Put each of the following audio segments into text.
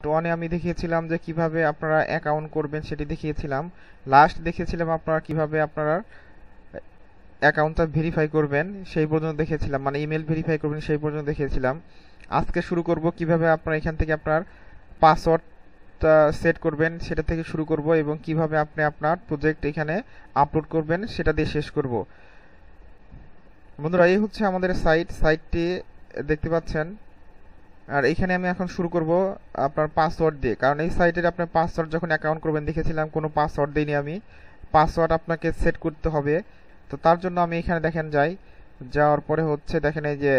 ওয়ানে আমি দেখিয়েছিলাম যে কিভাবে আপনারা অ্যাকাউন্ট করবেন সেটি দেখিয়েছিলাম। লাস্ট দেখিয়েছিলাম আপনারা কিভাবে আপনারা অ্যাকাউন্টটা ভেরিফাই করবেন সেই পর্যন্ত দেখিয়েছিলাম, মানে ইমেল ভেরিফাই করবেন সেই পর্যন্ত দেখিয়েছিলাম। আজকে শুরু করব কিভাবে আপনারা এখান থেকে আপনার পাসওয়ার্ড সেট করবেন সেটা থেকে শুরু করব, এবং কিভাবে আপনি আপনার প্রজেক্ট এখানে আপলোড করবেন সেটা দিয়ে শেষ করব। বন্ধুরা, এই হচ্ছে আমাদের সাইটটি দেখতে পাচ্ছেন। আর এখানে আমি এখন শুরু করব আপনার পাসওয়ার্ড দিয়ে, কারণ এই সাইটের আপনার পাসওয়ার্ড যখন অ্যাকাউন্ট করবেন দেখেছিলাম কোনো পাসওয়ার্ড দিইনি আমি। পাসওয়ার্ড আপনাকে সেট করতে হবে। তো তার জন্য আমি এখানে দেখেন যাওয়ার পরে হচ্ছে দেখেন এই যে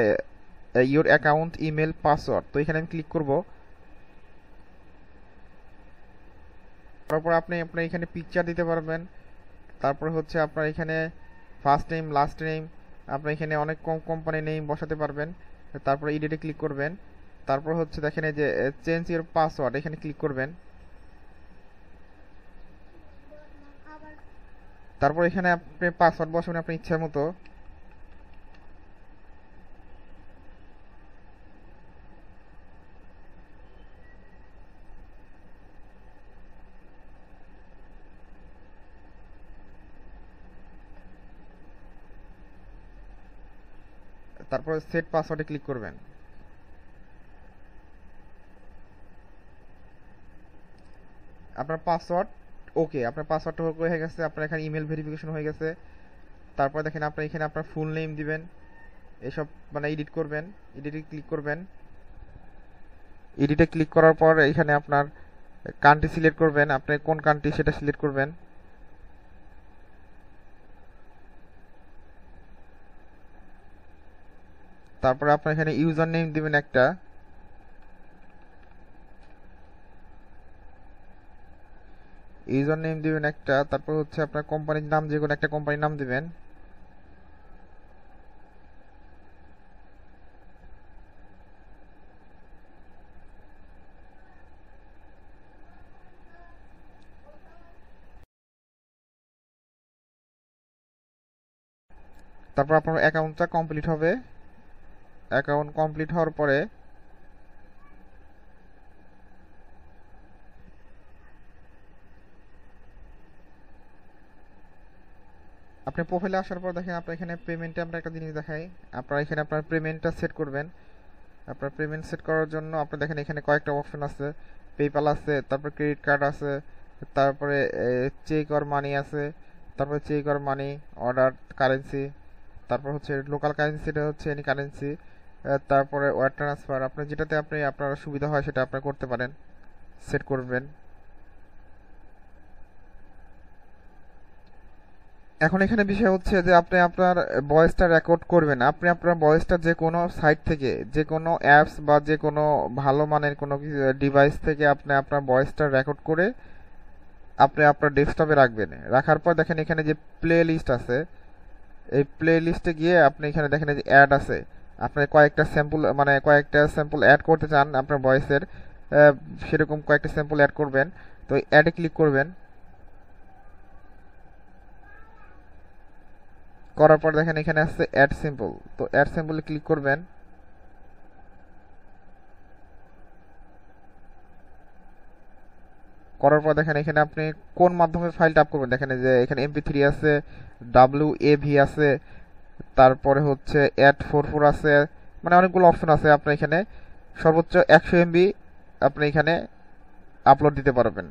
ইওর অ্যাকাউন্ট ইমেল পাসওয়ার্ড, তো এখানে আমি ক্লিক করব। তারপর আপনি আপনার এখানে পিকচার দিতে পারবেন। তারপরে হচ্ছে আপনার এখানে ফার্স্ট নেম লাস্ট নেম, আপনি এখানে অনেক কোম্পানি নেম বসাতে পারবেন। তারপরে এডিটে ক্লিক করবেন। তারপর হচ্ছে দেখেন এই যে চেঞ্জ ইওর পাসওয়ার্ড, এখানে ক্লিক করবেন। তারপর এখানে আপনি পাসওয়ার্ড বসাবেন আপনার ইচ্ছা মতো। তারপর সেট পাসওয়ার্ডে ক্লিক করবেন। আপনার পাসওয়ার্ড ওকে, আপনার পাসওয়ার্ডটা হয়ে গেছে, আপনার এখানে ইমেল ভেরিফিকেশন হয়ে গেছে। তারপর দেখেন আপনি এখানে আপনার ফুল নেম দিবেন, এসব মানে এডিট করবেন। এডিটে ক্লিক করবেন। এডিটে ক্লিক করার পর এখানে আপনার কান্ট্রি সিলেক্ট করবেন, আপনি কোন কান্ট্রি সেটা সিলেক্ট করবেন। তারপরে আপনার এখানে ইউজার নেম দিবেন একটা। ইউজার নেম দিবেন একটা। তারপর হচ্ছে আপনার কোম্পানির নাম, যে কোনো একটা কোম্পানির নাম দিবেন। তারপর আপনার অ্যাকাউন্টটা কমপ্লিট হবে। অ্যাকাউন্ট কমপ্লিট হওয়ার পরে আপনি প্রোফাইলে আসার পর দেখেন আপনার এখানে পেমেন্টে আমরা একটা জিনিস দেখাই। আপনারা এখানে আপনার পেমেন্টটা সেট করবেন। আপনার পেমেন্ট সেট করার জন্য আপনি দেখেন এখানে কয়েকটা অপশন আছে। পেপ্যাল আছে, তারপর ক্রেডিট কার্ড আছে, তারপরে চেক অর মানি আছে, তারপরে cheque or money, order currency, তারপর হচ্ছে লোকাল কারেন্সিটা হচ্ছে এনি কারেন্সি, তারপরে ওয়ার ট্রান্সফার। আপনি যেটাতে আপনি আপনার সুবিধা হয় সেটা আপনি করতে পারেন, সেট করবেন। এখন এখানে বিষয় হচ্ছে যে আপনি আপনার ভয়েসটা রেকর্ড করবেন। আপনি আপনার ভয়েসটা যে কোনো সাইট থেকে, যে কোনো অ্যাপস বা যে কোনো ভালো মানের কোনো ডিভাইস থেকে আপনি আপনার ভয়েসটা রেকর্ড করে আপনি আপনার ডেস্কটপে রাখবেন। রাখার পর দেখেন এখানে যে প্লে লিস্ট আছে, এই প্লে লিস্টে গিয়ে আপনি এখানে দেখেন যে অ্যাড আছে। আপনি কয়েকটা স্যাম্পল অ্যাড করতে চান আপনার ভয়েসের, সেরকম কয়েকটা স্যাম্পল অ্যাড করবেন। তো অ্যাডে ক্লিক করবেন। করার পর দেখেন এখানে আছে অ্যাড সিম্বল, তো অ্যাড সিম্বলে ক্লিক করবেন। করার পর দেখেন এখানে আপনি কোন মাধ্যমে ফাইলটা আপ করবেন। দেখেন যে এখানে MP3 আছে, WAV আছে, তারপরে হচ্ছে AT44 আছে, মানে অনেকগুলো অপশন আছে। আপনি এখানে সর্বোচ্চ 100 MB আপনি এখানে আপলোড দিতে পারবেন।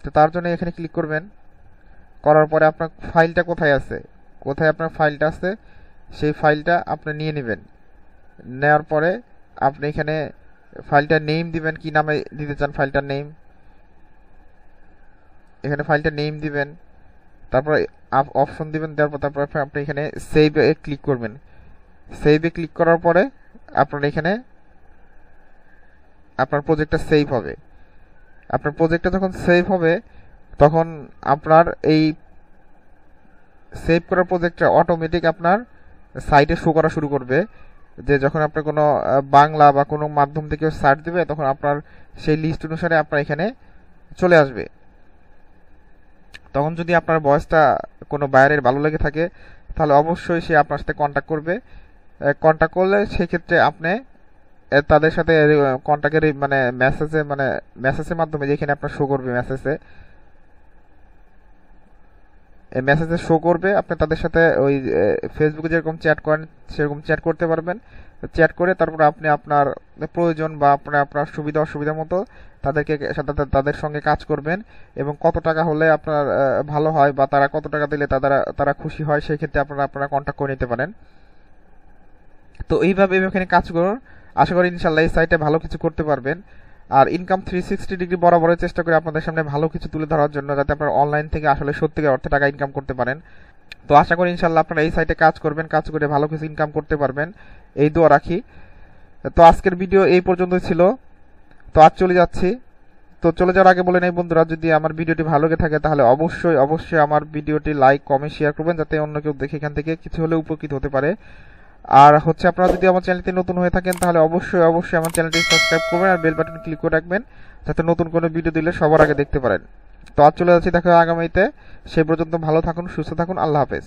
তো তার জন্য এখানে ক্লিক করবেন। করার পরে আপনার ফাইলটা কোথায় আছে, কোথায় আপনার ফাইলটা আছে সেই ফাইলটা আপনি নিয়ে নেবেন। নেওয়ার পরে আপনি এখানে ফাইলটার নেম দিবেন, কি নামে দিতে চান ফাইলটার নেম, এখানে ফাইলটার নেম দিবেন। তারপর অপশন দিবেন, দেওয়ার পর তারপর আপনি এখানে সেভে ক্লিক করবেন। সেভে ক্লিক করার পরে আপনার এখানে আপনার প্রজেক্টটা সেভ হবে। আপনার প্রজেক্টটা যখন সেভ হবে তখন আপনার এই সেভ করা প্রজেক্টটা অটোমেটিক আপনার সাইটে শো করা শুরু করবে। যে যখন আপনি কোনো বাংলা বা কোনো মাধ্যম থেকে সার্চ দিবে তখন আপনার সেই লিস্ট অনুসারে আপনার এখানে চলে আসবে। তখন যদি আপনার ভয়েসটা কোনো বাইরের ভালো লেগে থাকে তাহলে অবশ্যই সে আপনার সাথে কন্ট্যাক্ট করবে। কন্ট্যাক্ট করলে সেক্ষেত্রে আপনি তাদের সাথে কন্ট্যাক্টের মেসেজের মাধ্যমে যেখানে আপনার শো করবে মেসেজে শো করবে, আপনি তাদের সাথে ওই ফেসবুকে যেরকম চ্যাট করেন সেরকম চ্যাট করতে পারবেন। চ্যাট করে তারপর আপনি আপনার প্রয়োজন বা আপনার সুবিধা অসুবিধা মতো তাদের সঙ্গে কাজ করবেন, এবং কত টাকা হলে আপনার ভালো হয় বা তারা কত টাকা দিলে তারা খুশি হয়, সেই ক্ষেত্রে আপনারা কন্ট্যাক্ট করে নিতে পারেন। তো এইভাবে এখানে কাজ করুন, আশা করি ইনশাল্লাহ এই সাইটে ভালো কিছু করতে পারবেন। আর ইনকাম 360 ডিগ্রি বরাবরের চেষ্টা করি আপনাদের সামনে ভালো কিছু তুলে ধরার জন্য, যাতে আপনারা অনলাইন থেকে আসলে সত্যিকার অর্থে টাকা ইনকাম করতে পারেন। তো আশা করি ইনশাল্লাহ আপনারা এই সাইটে কাজ করবেন, কাজ করে ভালো কিছু ইনকাম করতে পারবেন, এই দোয়া রাখি। তো আজকের ভিডিও এই পর্যন্ত ছিল। তো আজ চলে যাচ্ছি। তো চলে যাওয়ার আগে বলে নেই বন্ধুরা, যদি আমার ভিডিওটি ভালো লেগে থাকে তাহলে অবশ্যই আমার ভিডিওটি লাইক কমেন্ট শেয়ার করবেন, যাতে অন্য কেউ দেখে এখান থেকে কিছু হলে উপকৃত হতে পারে। আর আপনারা যদি আমার চ্যানেলটি নতুন হয়ে থাকেন তাহলে অবশ্যই আমার চ্যানেলটি সাবস্ক্রাইব করবেন আর বেল বাটন ক্লিক করে রাখবেন, যাতে নতুন কোনো ভিডিও দিলে সবার আগে দেখতে পারেন। তো আজ চলে যাচ্ছি, দেখা হবে আগামীতে। সে পর্যন্ত ভালো থাকুন, সুস্থ থাকুন, আল্লাহ হাফেজ।